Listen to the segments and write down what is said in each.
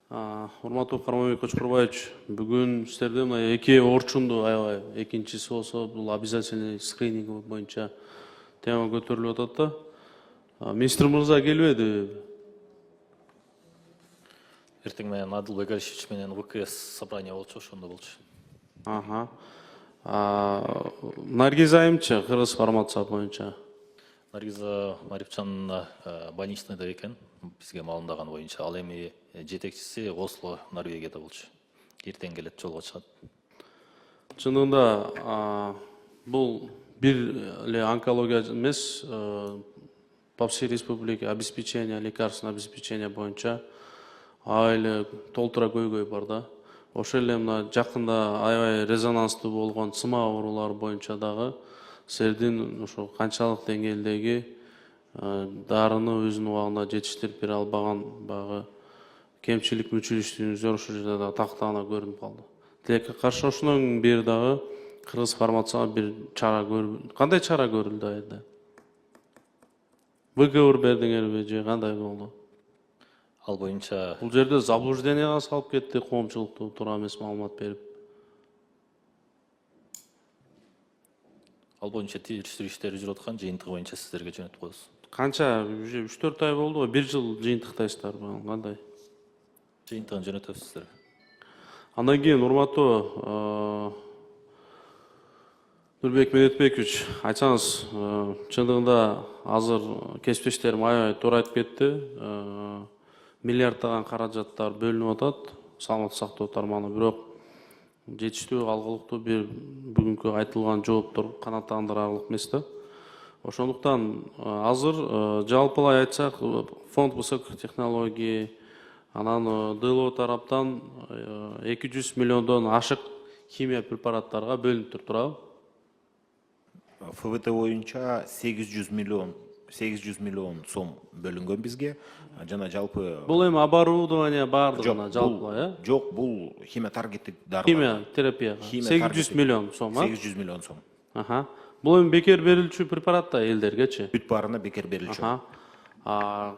Урматтуу Карманбек Кочкорбаевич, бүгүн сиздерде мына эки орчундуу аябай экинчиси болсо бул обязательный скрининг боюнча тема көтөрүлүп атат да. Министр мырза келбедиби? Эртең менен Адыл Бегалишевич менен ВКС собрание болчу, ошондо болчу. Наргиза айымчы кыргыз формация боюнча. Наргиза Марипчан больничныйда экен, бизге маалымдаган боюнча. Ал эми жетекчиси Осло, Норвегияда болчу. Эртең келет, жолго чыгат. Чынында бул бир эле онкология эмес, по всей республике обеспечение, лекарственное обеспечение боюнча аайлы толтура көйгөй бар да. Ошол эле мына жакында аябай резонанстуу болгон сыма оорулары боюнча дагы сиздердин ошо канчалык деңгээлдеги дарыны өзүнүн убагында жетиштирип бере албаган багы кемчилик мүчүлүштүгүңүздөр ошол жерде дагы тактагана көрүнүп калды. Тилекке каршы ошонун бир дагы кыргыз формацияга бир чара көрүлдү. Кандай чара көрүлдү айда? Выговор бердиңерби же кандай болду? Ал боюнча Бул жерде заблужденияга салып кетти, коомчулукту туура эмес маалымат берип. Ал боюнча териштирүү иштери жүрүп аткан, жыйынтыгы боюнча сиздерге жөнөтүп коебуз. Канча? Уже 3-4 ай болду го, 1 жыл жыйынтыктайсыздарбы? Кандай? Жыйынтыгын жөнөтөбүз сиздерге. Андан кийин урматтуу Нурбек Медетбекович, айтсаңыз, чындыгында азыр кесиптештерим аябай туура айтып кетти. Миллиарддаган каражаттар бөлүнүп атат саламаттык сактоо тармагына, бирок жетиштүү алгылыктуу бир бүгүнкү айтылган жооптор канааттандырарлык эмес да. Ошондуктан азыр жалпылай айтсак, фонд высоких технологий, анан ДЛО тараптан 200 миллиондон ашык химия препараттарга бөлүнүп турабы? ФВТ боюнча 800 миллион сом бөлүнгөн бизге. Жана жалпы Бул эми оборудование бардыгына жалпылай, Жок, бул химия таргеттик дарылар. Химия терапияга 800 миллион сом, 800 миллион сом. Бул эми бекер берилчү препарат да элдергечи. Бүт баарына бекер берилчү.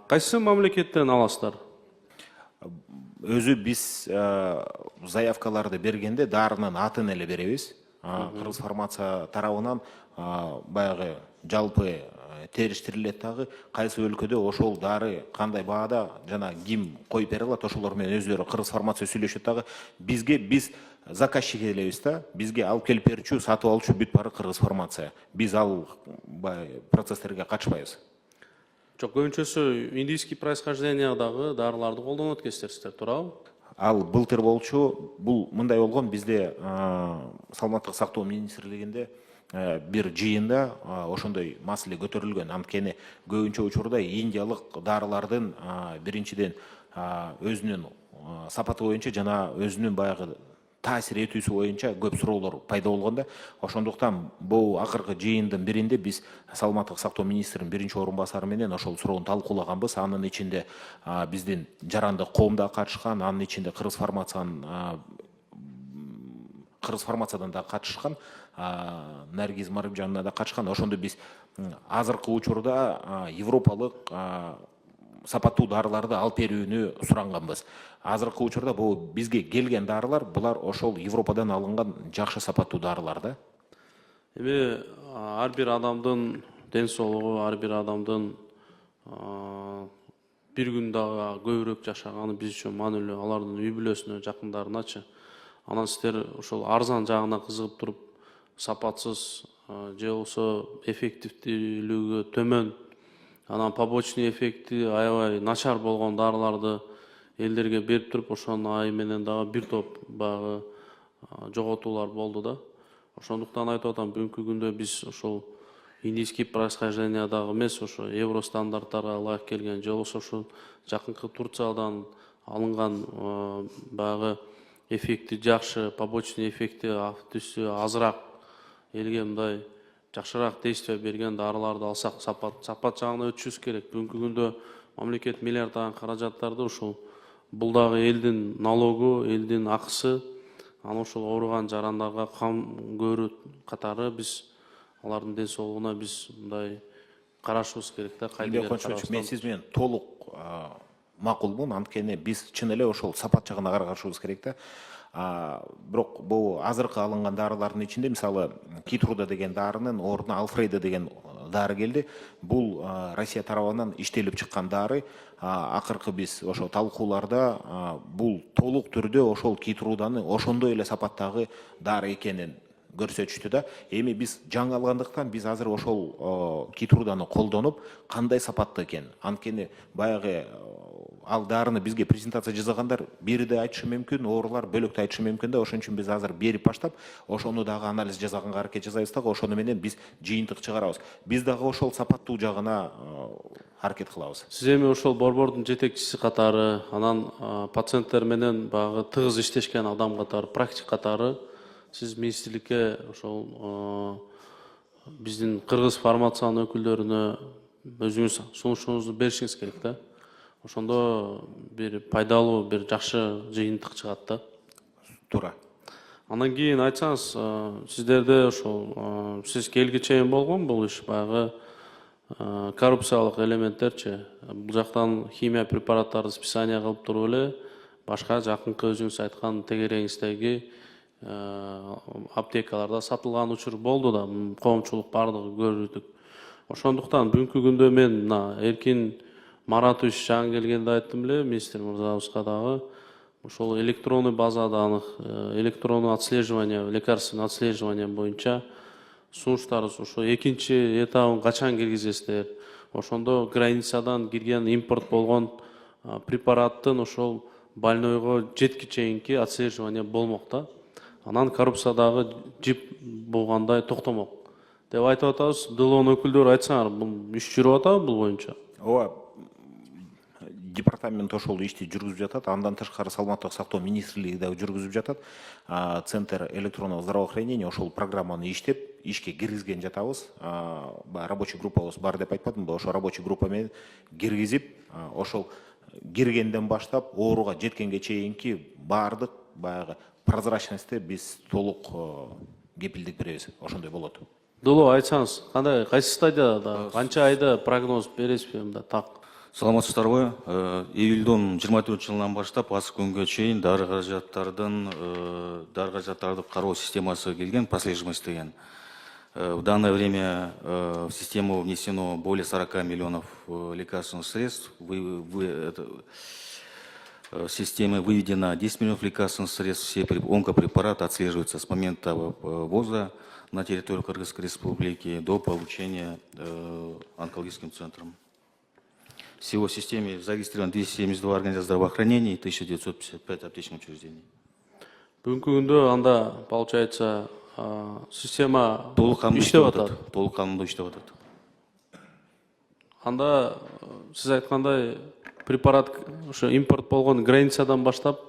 Кайсы мамлекеттен аласыздар? Өзү биз заявкаларды бергенде дарынын атын эле беребиз. Кыргыз формация тарабынан баягы жалпы териштирилет дагы кайсы өлкөдө ошол дары кандай баада жана ким коюп бере алат, ошолор менен өздөрү кыргыз формация сүйлөшөт дагы. Биз заказчик элебиз да, бизге алып келип берүүчү, сатып алуучу бүт баары кыргыз формация. Биз ал процесстерге катышпайбыз. Жок, көбүнчөсү индийский происхождениядагы дарыларды колдонот экенсиздер, туурабы? Ал былтыр болчу, бул мындай болгон, бизде саламаттык сактоо министрлигинде бир жыйында ошондой маселе көтөрүлгөн. Анткени көбүнчө учурда индиялык дарылардын биринчиден өзүнүн сапаты боюнча жана өзүнүн баягы таасир этүүсү боюнча көп суроолор пайда болгон да. Ошондуктан бул акыркы жыйындын биринде биз саламаттык сактоо министринин биринчи орун басары менен ошол суроону талкуулаганбыз. Анын ичинде биздин жарандык коом да катышкан, анын ичинде кыргыз формациядан да катышкан, Наргиз Марипчанына да катышкан. Ошондо биз азыркы учурда европалык сапаттуу дарыларды алып берүүнү суранганбыз. Азыркы учурда бул бизге келген дарылар, булар ошол Европадан алынган жакшы сапаттуу дарылар да. Эми ар бир адамдын ден соолугу, ар бир адамдын бир күн дагы көбүрөөк жашаганы биз үчүн маанилүү, алардын үй бүлөсүнө, жакындарыначы. Анан сиздер ошол арзан жагына кызыгып туруп, сапатсыз же болбосо эффективдүүлүгү төмөн, анан побочный эффекти аябай начар болгон дарыларды элдерге берип туруп, ошонун айы менен дагы бир топ баягы жоготуулар болду да. Ошондуктан айтып атам, бүгүнкү күндө биз ошол индийский происхождениядагы эмес, ошо евро стандарттарга ылайык келген, же болбосо ошол жакынкы Турциядан алынган баягы эффекти жакшы, побочный эффекти түсү азыраак, элге мындай жакшыраак действие берген дарыларды алсак, сапат жагына өтүшүбүз керек. Бүгүнкү күндө мамлекет миллиарддаган каражаттарды ушул бул дагы элдин налогу, элдин акысы, анан ошол ооруган жарандарга кам көрүү катары биз алардын ден соолугуна биз мындай карашыбыз керек да. Мен сиз менен толук макулмун, анткени биз чын эле ошол сапат жагына карашыбыз керек да. Бирок бул азыркы алынган дарылардын ичинде мисалы Китруда деген дарынын ордуна Алфрейда деген дары келди. Бул Россия тарабынан иштелип чыккан дары. Акыркы биз ошо талкууларда бул толук түрдө ошол Китруданы ошондой эле сапаттагы дары экенин көрсөтүштү да. Эми биз жаңы алгандыктан биз азыр ошол Китруданы колдонуп, кандай сапаттуу экен. Анткени баягы ал дарыны бизге презентация жасагандар бири да айтышы мүмкүн, оорулар бөлөктү айтышы мүмкүн да. Ошон үчүн биз азыр берип баштап, ошону дагы анализ жасаганга аракет жасайбыз дагы, ошону менен биз жыйынтык чыгарабыз. Биз дагы ошол сапаттуу жагына аракет кылабыз. Сиз эми ошол борбордун жетекчиси катары, анан пациенттер менен багы тыгыз иштешкен адам катары, практик катары сиз министрликке ошол биздин кыргыз фармациянын өкүлдөрүнө өзүңүз сунушуңузду беришиңиз керек да. Ошондо бир пайдалуу, бир жакшы жыйынтык чыгат да. Туура. Андан кийин айтсаңыз, сиздерде ошол сиз келге чейин болгон бул иш баягы коррупциялык элементтерчи. Бул жактан химия препараттарды списание кылып туруп эле башка жакынкы өзүңүз айткан тегереңиздеги аптекаларда сатылган учур болду да, коомчулук бардыгы көрдүк. Ошондуктан бүгүнкү күндө мен мына Эркин Маратович жаңы келгенде айттым эле, министр мырзабызга дагы ошол электронный базада электронный отслеживание, лекарственный отслеживание боюнча сунуштарыбыз ошо экинчи этабын качан киргизесиздер? Ошондо границадан кирген импорт болгон препараттын ошол больнойго жетки чейинки отслеживание болмок да. Анан коррупциядагы жип болгондой токтомок деп айтып атабыз. ДЛОнун өкүлдөрү айтсаңар, бул иш жүрүп атабы бул боюнча? Ооба, департамент ошол ишти жүргүзүп жатат. Андан тышкары саламаттык сактоо министрлиги дагы жүргүзүп жатат. Центр электронного здравоохранения ошол программаны иштеп, ишке киргизген жатабыз. Рабочий группабыз бар деп айтпадымбы? Ошо рабочий группа менен киргизип, ошол киргенден баштап ооруга жеткенге чейинки баардык баягы прозрачностьте биз толук кепилдик беребиз. Ошондой болот. ДЛО айтсаңыз, кандай, кайсы стадияда, канча айда прогноз бересизби мында так? Саламатсыздарбы? Июльдөн 24 жылынан баштап азыр күнгө чейин дары каражаттарды кароо системасы келген, прослеживаемость деген. В данное время в систему внесено более 40 миллионов лекарственных средств. В системе выведено 10 миллионов лекарственных средств. Все онкопрепараты отслеживаются с момента ввоза на территорию Кыргызской Республики до получения онкологическим центром. Всего в системе зарегистрировано 272 организации здравоохранения и 1955 аптечных учреждений. Бүгүнкү күндө анда, получается, система иштеп атат. Толук кандуу иштеп атат. Анда сиз айткандай препарат ошо импорт болгон границадан баштап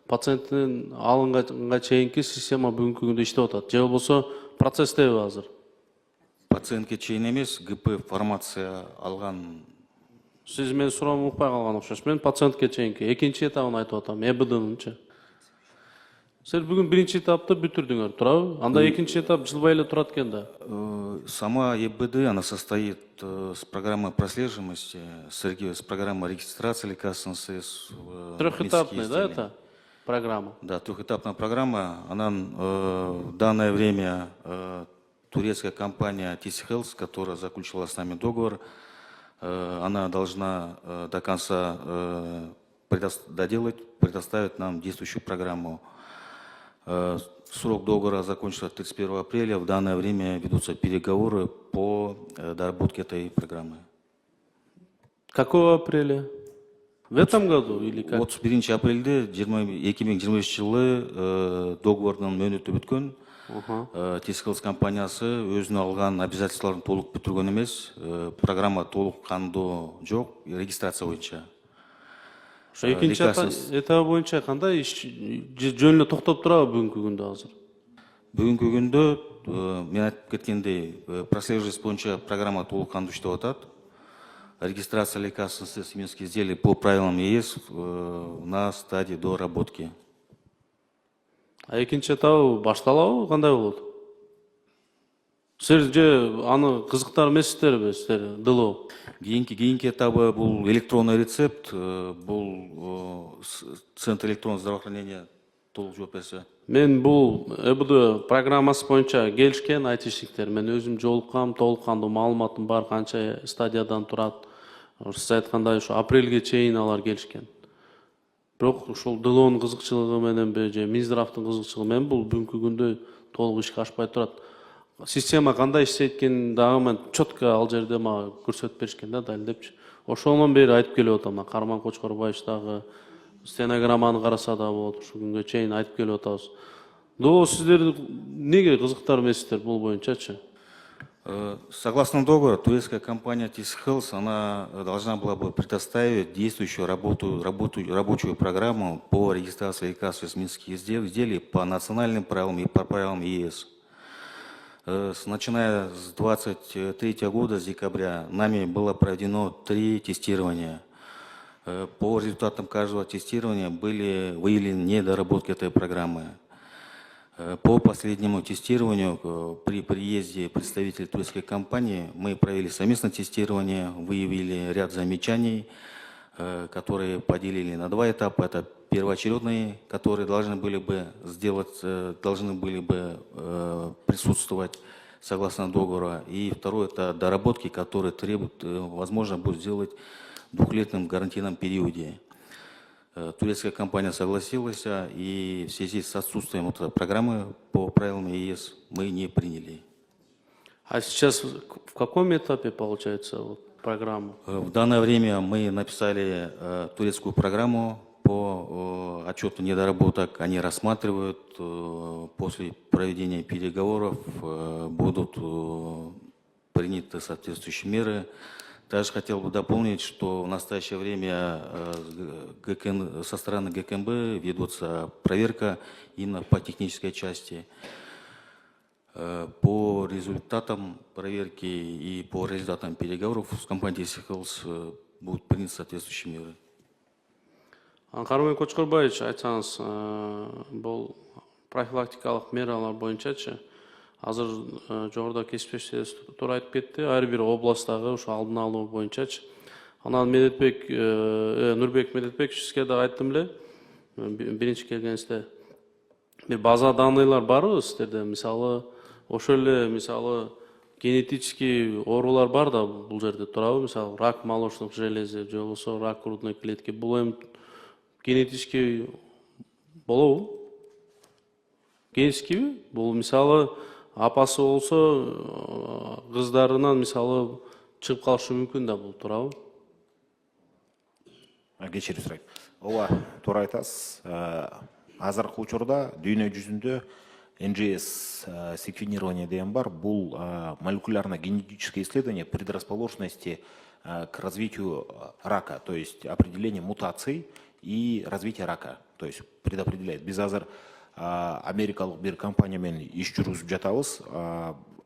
пациенттин алынганга чейинки система бүгүнкү күндө иштеп атат. Же болбосо процесстеби азыр? Пациентке чейин эмес, ГП фармация алган. Сиз мен суроомду укпай калган окшойсуз. Мен пациентке чейинки экинчи этабын айтып атам, ЭБДнынчы. Сиз бүгүн биринчи этапты бүтүрдүңөр, туурабы? Анда экинчи этап жылбай эле турат экен да. Сама ЕБД, она состоит с программой прослеживаемости, с программой регистрации лекарственных средств. Трехэтапная, да, это программа? Да, трехэтапная программа. Она в данное время турецкая компания TC Health, которая заключила с нами договор, она должна до конца предоставить нам действующую программу. Срок договора закончится 31 апреля. В данное время ведутся переговоры по доработке этой программы. Какого апреля? В этом году или как? 31 апрелде 2025 жылы договордун мөөнөтү бүткөн. TC Health компаниясы өзүнө алган обязательстволорун толук бүтүргөн эмес. Программа толук кандуу жок, регистрация боюнча. Экинчи этабы боюнча кандай иш жөн эле токтоп турабы бүгүнкү күндө азыр? Бүгүнкү күндө мен айтып кеткендей, прослеживаемость боюнча программа толук кандуу иштеп атат. Регистрация лекарственных средств и медицинских изделий по правилам ЕС на стадии доработки. А экинчи этабы башталабы, кандай болот? Силер же аны кызыктар эмессиздерби силер дылоо? Кийинки этабы бул электронный рецепт, бул Центр электронного здравоохранения толук жооп берсе. Мен бул ЭБД программасы боюнча келишкен айтишниктер. Мен өзүм жолуккам, толук кандуу маалыматым бар, канча стадиядан турат. Сиз айткандай ушу апрелге чейин алар келишкен. Бирок ушул дылоонун кызыкчылыгы мененби же Минздравдын кызыкчылыгы менен бул бүгүнкү күндө толук ишке ашпай турат. Система кандай иштейт экенин дагы мен четко ал жерде мага көрсөтүп беришкен да далилдепчи. Ошондон бери айтып келип атам. Карман Кочкорбаевич дагы стенограмманы караса да болот. Ушул күнгө чейин айтып келип атабыз. До сиздер неге кызыктар эмессиздер бул боюнчачы? Согласно договору, турецкая компания TIS-Health, она должна была бы предоставить действующую рабочую программу по регистрации лекарственных медицинских изделий по национальным правилам и по правилам ЕС. Начиная с 2023 года, с декабря, нами было проведено 3 тестирования. По результатам каждого тестирования были выявлены недоработки этой программы. По последнему тестированию при приезде представителей турецкой компании мы провели совместное тестирование, выявили ряд замечаний, которые поделили на 2 этапа. Это первоочередные, которые должны были бы присутствовать согласно договору. И второе, это доработки, которые требуют, возможно, будет сделать в 2-летнем гарантийном периоде. Турецкая компания согласилась, и в связи с отсутствием этой программы по правилам ЕС мы не приняли. А сейчас в каком этапе получается программа? В данное время мы написали турецкую программу по отчету недоработок. Они рассматривают, после проведения переговоров будут приняты соответствующие меры. Также хотел бы дополнить, что в настоящее время со стороны ГКМБ ведется проверка именно по технической части. По результатам проверки и по результатам переговоров с компанией TIS-Health будут приняты соответствующие меры. Карман Кочкорбаевич, айтсаңыз, бул профилактикалык мералар боюнчачы азыр жогоруда кесиптештерибиз туура айтып кетти. Ар бир областтагы ушу алдын алуу боюнчачы. Анан Нурбек Медетбекович сизге да айттым эле, биринчи келгенибизде. Бир база данныйлар барбы сиздерде? Мисалы, ошол эле мисалы генетический оорулар бар да бул жерде турабы? Мисалы, рак молочных желези, же болбосо рак грудной клетки. Бул эми генетический болобу? Генетическийби? Бул мисалы апасы болсо кыздарынан мисалы чыгып калышы мүмкүн да бул, туурабы? Кечирип сурайт. Ооба, туура айтасыз. Азыркы учурда дүйнө жүзүндө НЖС секвенирование деген бар. Бул молекулярно-генетическое исследование предрасположенности к развитию рака, то есть определение мутаций и развитие рака, то есть предопределяет. Биз азыр америкалык бир компания менен иш жүргүзүп жатабыз.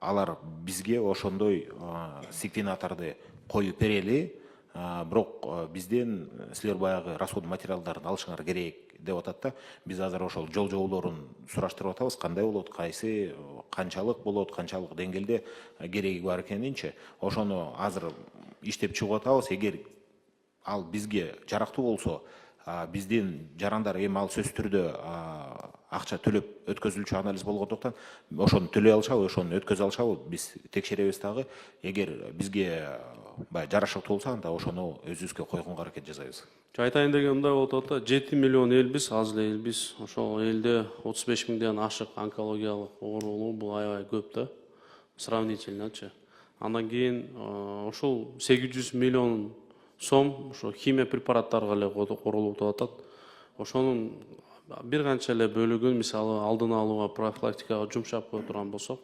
Алар бизге ошондой секвенатарды коюп берели. Бирок бизден силер баягы расход материалдарын алышыңар керек деп атат да. Биз азыр ошол жол жоболорун сураштырып атабыз. Кандай болот, кайсы, канчалык болот, канчалык деңгээлде кереги бар экенинчи. Ошону азыр иштеп чыгып атабыз. Эгер ал бизге жарактуу болсо, биздин жарандар эми ал сөзсүз түрдө акча төлөп өткөзүлчү анализ болгондуктан ошону төлөй алышабы, ошону өткөзө алышабы биз текшеребиз дагы. Эгер бизге жарашыктуу болсо, анда ошону өзүбүзгө койгонго аракет жасайбыз. Айтайын деген мындай болуп атат да, 7 миллион элбиз, аз эле элбиз. Ошол элде 35 миңден ашык онкологиялык оорулуу, бул аябай көп да, сравнительночу. Андан кийин ошол 800 миллион сом ошо химия препараттарга эле корулуп атат. Ошонун бир канча эле бөлүгүн мисалы алдын алууга, профилактикага жумшап кое турган болсок,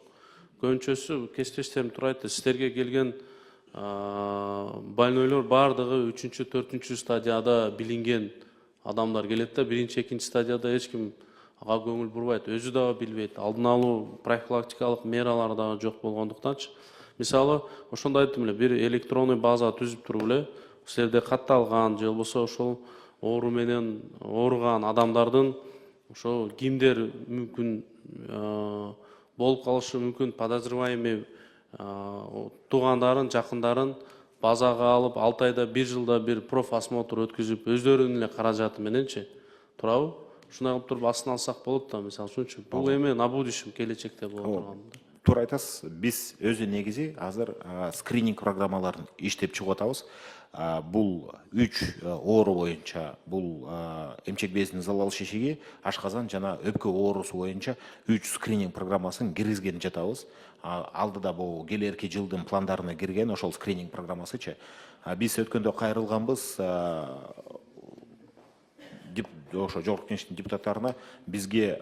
көбүнчөсү кесиптештерим туура айтты, сиздерге келген больнойлор бардыгы 3-4 стадияда билинген адамдар келет да, 1-2 стадияда эч ким ага көңүл бурбайт, өзү дагы билбейт. Алдын алуу профилактикалык мералар дагы жок болгондуктанчы. Мисалы, ошондо айттым эле, бир электронный база түзүп туруп эле, силерде катталган, же болбосо ошол оору менен ооруган адамдардын ошо кимдер мүмкүн болуп калышы мүмкүн, подозреваемый туугандарын, жакындарын базага алып, 6 айда 1 жылда bir профосмотр өткүзүп, өздөрүнүн эле каражаты мененчи, туурабы? Ушундай кылып туруп астын алсак болот да, мисалы үчүнчү. Бул эми на будущем келечекте болот турган. Туура айтасыз. Биз өзү негизи азыр скрининг программаларын иштеп чыгып атабыз. Бул 3 оору боюнча, бул эмчек безинин залал шишиги, ашказан жана өпкө оорусу боюнча 3 скрининг программасын киргизген жатабыз. Алдыда бул келерки жылдын пландарына кирген ошол скрининг программасычы. Биз өткөндө кайрылганбыз, ошо жогорку кеңештин депутаттарына бизге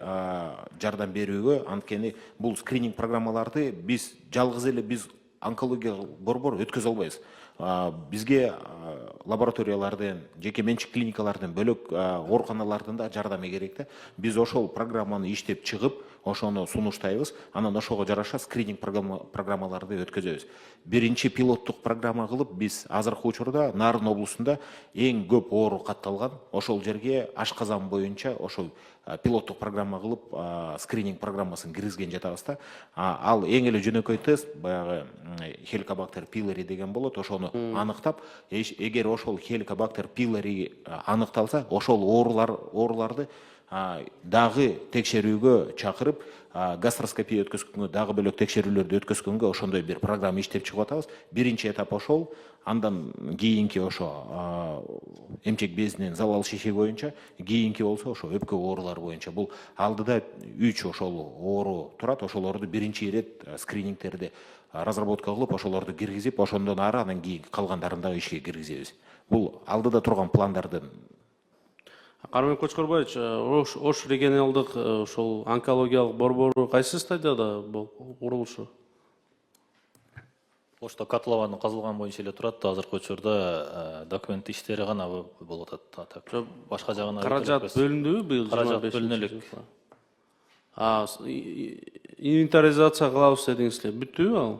жардам берүүгө, анткени бул скрининг программаларды биз жалгыз эле биз онкологиялык борбор өткөзө албайбыз. Бизге лабораториялардын, жеке менчик клиникалардын, бөлөк ооруканалардын да жардамы керек да. Биз ошол программаны иштеп чыгып, ошону сунуштайбыз, анан ошого жараша скрининг программаларды өткөзөбүз. Биринчи пилоттук программа кылып биз азыркы учурда Нарын облусунда эң көп оору катталган ошол жерге ашказан боюнча ошол пилоттук программа кылып скрининг программасын киргизген жатабыз да. Ал эң эле жөнөкөй тест баягы Helicobacter pylori деген болот, ошону аныктап, эгер ошол Helicobacter pylori аныкталса, ошол ооруларды дагы текшерүүгө чакырып, гастроскопия өткөзгөнгө, дагы бөлөк текшерүүлөрдү өткөзгөнгө ошондой бир программа иштеп чыгып атабыз. Биринчи этап ошол, андан кийинки ошо эмчек безинин залал шиши боюнча, кийинки болсо ошо өпкө оорулары боюнча. Бул алдыда 3 ошол оору турат, ошолорду биринчи ирет скринингтерди разработка кылып, ошолорду киргизип, ошондон ары анан кийин калгандарын дагы ишке киргизебиз. Бул алдыда турган пландардын. Кармек Кочкорбаевич, Ош регионалдык ошол онкологиялык борбору кайсы стадияда курулушу? Ошто котлованын казылган боюнча эле турат, азыркы учурда документ иштери гана болуп атат. Башка жагына каражат бөлүндүбү быйыл? Каражат бөлүнөлүк. Инвентаризация кылабыз дедиңиз эле, бүттүбү ал?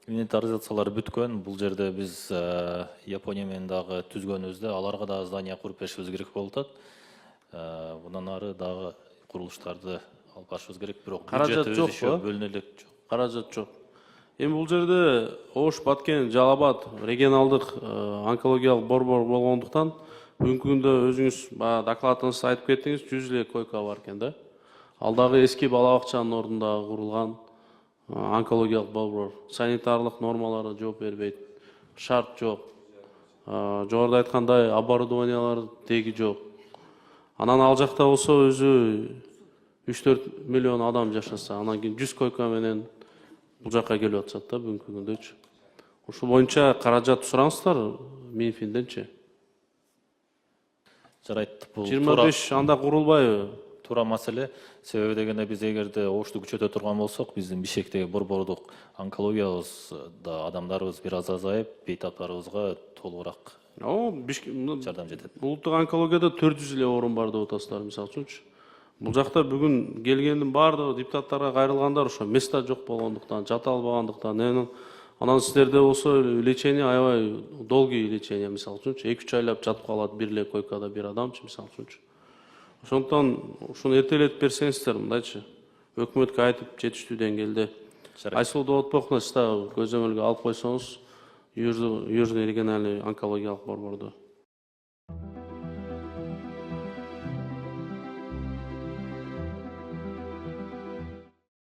Инвентаризациялар бүткөн. Бул жерде биз Япония менен дагы түзгөнүбүздө аларга да здание куруп беришибиз керек болуп атат. Bundan ары дагы курулуштарды алып барышыбыз керек, бирок каражат жок, бөлүнөлүк жок. Каражат жок. Эми бул жерде Ош, Баткен, Жалал-Абад регионалдык онкологиялык борбор болгондуктан бүгүнкү күндө өзүңүз докладыңызда айтып кеттиңиз, 100 эле койка бар экен да. Ал дагы эски бала бакчанын ордунда курулган онкологиялык борбор. Санитарлык нормалары жооп бербейт. Шарт жок. Жогоруда айткандай оборудованиялар теги жок. Анан ал жакта болсо өзү 3-4 миллион адам жашаса, анан кийин 100 койка менен бул жакка келип атышат да бүгүнкү күндөчү. Ушул боюнча каражат сураңыздар Минфинденчи. Жарайт, бул 25 анда курулбайбы? Туура маселе. Себеби дегенде биз эгерде Ошту күчөтө турган болсок, биздин Бишкектеги борбордук онкологиябыз да адамдарыбыз бир аз азайып, бейтаптарыбызга толугураак жардам жетет. Улуттук онкологияда 400 эле орун бар деп атасыздар, мисалы үчүнчү. Бул жакта бүгүн келгендин баардыгы депутаттарга кайрылгандар ошо места жок болгондуктан, жата албагандыктан, анан сиздерде болсо лечение аябай долгий лечение, мисалы үчүнчү 2-3 айлап жатып калат бир эле койкада бир адамчы, мисалы үчүнчү. Ошондуктан ушуну эртелетип берсеңиздер, мындайчы, өкмөткө айтып жетиштүү деңгээлде. Айсулуу Доотбековна, сиз да көзөмөлгө алып койсоңуз, Южный региональный онкологиялык борборду.